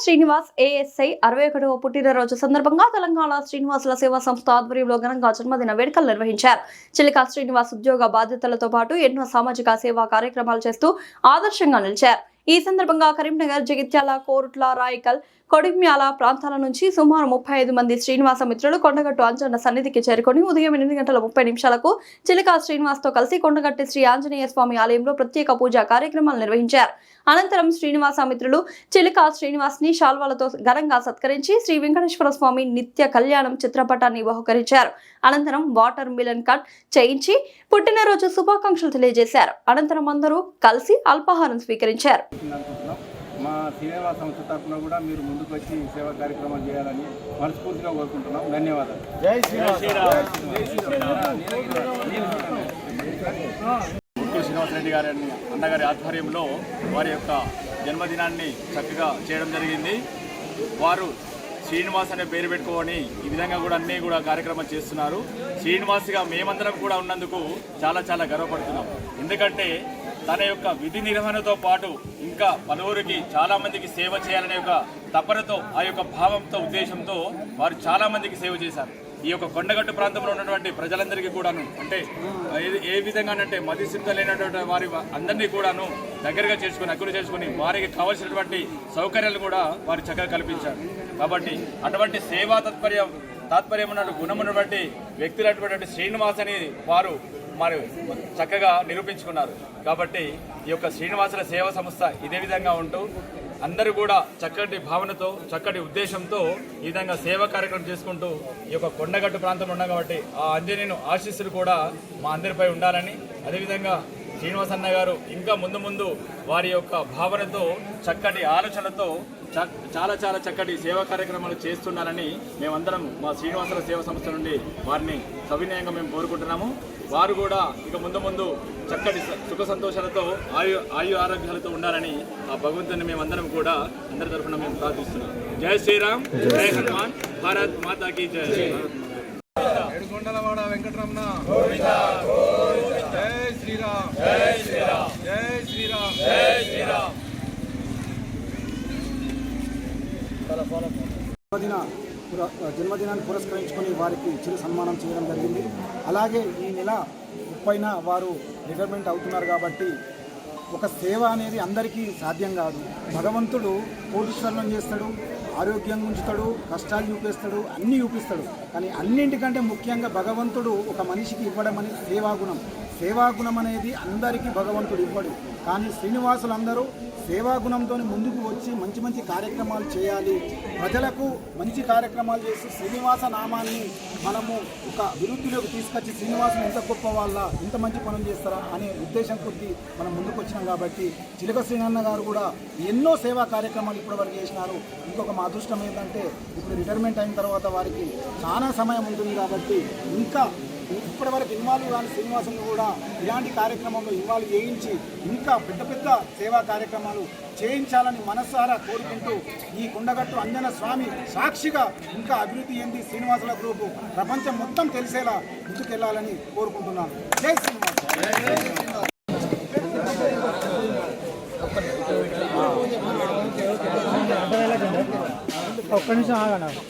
Srinivas ASI 61వ పుట్టినరోజు సందర్భంగా తెలంగాణ శ్రీనివాసుల సేవా సంస్థ ఆధ్వర్యంలో ఘనంగా జన్మదిన వేడుకలు నిర్వహించారు. చిలికా శ్రీనివాస్ ఉద్యోగ బాధ్యతలతో పాటు ఎన్నో సామాజిక సేవా కార్యక్రమాలు చేస్తూ ఆదర్శంగా నిలిచారు. ఈ సందర్భంగా కరీంనగర్, జగిత్యాల, కోరుట్ల, రాయకల్, కొడిమ్యాల ప్రాంతాల నుంచి సుమారు 35 మంది శ్రీనివాస మిత్రులు కొండగట్టు అంజన్న సన్నిధికి చేరుకొని ఉదయం 8:30 చిలికా శ్రీనివాస్ తో కలిసి కొండగట్టి శ్రీ ఆంజనేయ స్వామి ఆలయంలో ప్రత్యేక పూజా కార్యక్రమాలు నిర్వహించారు. అనంతరం శ్రీనివాస మిత్రులు చిలికా శ్రీనివాస్ ని శాల్వాలతో ఘనంగా సత్కరించి శ్రీ వెంకటేశ్వర స్వామి నిత్య కళ్యాణం చిత్రపటాన్ని బహుకరించారు. అనంతరం వాటర్ మిలన్ కట్ చేయించి పుట్టినరోజు శుభాకాంక్షలు తెలియజేశారు. అనంతరం అందరూ కలిసి అల్పాహారం స్వీకరించారు. మా శ్రీనివాస సంస్థ తరఫున కూడా మీరు ముందుకు వచ్చి సేవా కార్యక్రమాలు చేయాలని మనస్ఫూర్తిగా కోరుకుంటున్నాం. ధన్యవాదాలు. జై శ్రీనివాస్ రెడ్డి గారి అన్నగారి ఆధ్వర్యంలో వారి యొక్క జన్మదినాన్ని చక్కగా చేయడం జరిగింది. వారు శ్రీనివాస్ అనే పేరు పెట్టుకొని ఈ విధంగా కూడా అన్నీ కూడా కార్యక్రమం చేస్తున్నారు. శ్రీనివాస్గా మేమందరం కూడా ఉన్నందుకు చాలా గర్వపడుతున్నాం. ఎందుకంటే తన యొక్క విధి నిర్వహణతో పాటు ఇంకా పలువురికి చాలా మందికి సేవ చేయాలనే యొక్క తపనతో, ఆ యొక్క భావంతో, ఉద్దేశంతో వారు చాలా మందికి సేవ చేశారు. ఈ యొక్క కొండగట్టు ప్రాంతంలో ఉన్నటువంటి ప్రజలందరికీ కూడాను, అంటే ఏ విధంగానంటే మతిస్థితి లేనటువంటి వారి అందరినీ కూడాను దగ్గరగా చేసుకుని, అగ్గులు చేసుకుని వారికి కావాల్సినటువంటి సౌకర్యాలు కూడా వారు చక్కగా కల్పించారు. కాబట్టి అటువంటి సేవా తాత్పర్యం ఉన్నటువంటి గుణమున్నటువంటి వ్యక్తులైనటువంటి శ్రీనివాస్ అని వారు మరి చక్కగా నిరూపించుకున్నారు. కాబట్టి ఈ యొక్క శ్రీనివాసుల సేవా సంస్థ ఇదే విధంగా ఉంటూ అందరూ కూడా చక్కటి భావనతో, చక్కటి ఉద్దేశంతో ఈ విధంగా సేవా కార్యక్రమం చేసుకుంటూ ఈ యొక్క కొండగట్టు ప్రాంతంలో ఉన్నాం. కాబట్టి ఆ ఆంజనేయుని ఆశీస్సులు కూడా మా అందరిపై ఉండాలని, అదేవిధంగా శ్రీనివాస్ అన్న గారు ఇంకా ముందు వారి యొక్క భావనతో, చక్కటి ఆలోచనలతో చాలా చక్కటి సేవా కార్యక్రమాలు చేస్తున్నారని మేమందరం మా శ్రీనివాసుల సేవా సంస్థ నుండి వారిని సవినయంగా మేము కోరుకుంటున్నాము. వారు కూడా ఇక ముందు చక్కటి సుఖ సంతోషాలతో, ఆయు ఆరోగ్యాలతో ఉండాలని ఆ భగవంతుని మేమందరం కూడా అందరి తరఫున మేము ప్రార్థిస్తున్నాం. జై శ్రీరామ్, జై హనుమాన్, భారత్ మాతాకి జై. ఏడుకొండలవాడ వెంకటరమణ, జై శ్రీరామ్, జై శ్రీరామ్, జై శ్రీరామ్, జై శ్రీరామ్. జన్మదినాన్ని పురస్కరించుకొని వారికి చిరు సన్మానం చేయడం జరిగింది. అలాగే ఈ నెల 30న వారు రిటైర్మెంట్ అవుతున్నారు. కాబట్టి ఒక సేవ అనేది అందరికీ సాధ్యం కాదు. భగవంతుడు కోటీశ్వరులను చేస్తాడు, ఆరోగ్యంగా ఉంచుతాడు, కష్టాలు చూపిస్తాడు, అన్నీ చూపిస్తాడు. కానీ అన్నింటికంటే ముఖ్యంగా భగవంతుడు ఒక మనిషికి ఇవ్వడం అనేది సేవాగుణం. సేవాగుణం అనేది అందరికీ భగవంతుడు ఇవ్వడు. కానీ శ్రీనివాసులందరూ సేవాగుణంతో ముందుకు వచ్చి మంచి కార్యక్రమాలు చేయాలి, ప్రజలకు మంచి కార్యక్రమాలు చేసి శ్రీనివాస నామాన్ని మనము ఒక అభివృద్ధిలోకి తీసుకొచ్చి శ్రీనివాసులు ఎంత గొప్ప వాళ్ళ, ఎంత మంచి పనులు చేస్తారా అనే ఉద్దేశం కొద్దీ మనం ముందుకు వచ్చినాం. కాబట్టి చిలక శ్రీనన్న గారు కూడా ఎన్నో సేవా కార్యక్రమాలు ఇప్పటివరకు చేసినారు. ఇంకొక మా అదృష్టం ఏంటంటే ఇప్పుడు రిటైర్మెంట్ అయిన తర్వాత వారికి చాలా సమయం ఉంటుంది. కాబట్టి ఇంకా ఇప్పటివరకు ఇన్వాల్వ్ కాని శ్రీనివాసులను కూడా ఇలాంటి కార్యక్రమంలో ఇన్వాల్వ్ చేయించి ఇంకా పెద్ద సేవా కార్యక్రమాలు చేయించాలని మనసారా కోరుకుంటూ ఈ కొండగట్టు అంజన స్వామి సాక్షిగా ఇంకా అభివృద్ధి చెంది శ్రీనివాసుల గ్రూపు ప్రపంచం మొత్తం తెలిసేలా ముందుకెళ్లాలని కోరుకుంటున్నాను. జై శ్రీనివాస్. ఒక్క నిమిషం ఆగండి.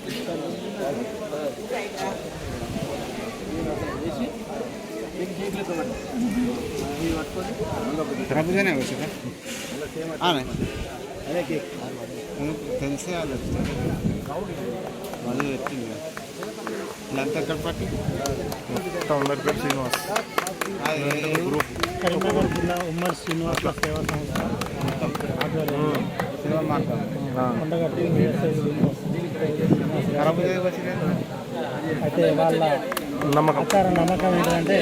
తెలిసే వాళ్ళు వచ్చింది అంతా కలపట్టి శ్రీనివాస్ కరీంనగర్ జిల్లా ఉమ్మడి శ్రీనివాస సేవా సంస్థ కొండగట్టి అయితే వాళ్ళ నమ్మకం ఏంటంటే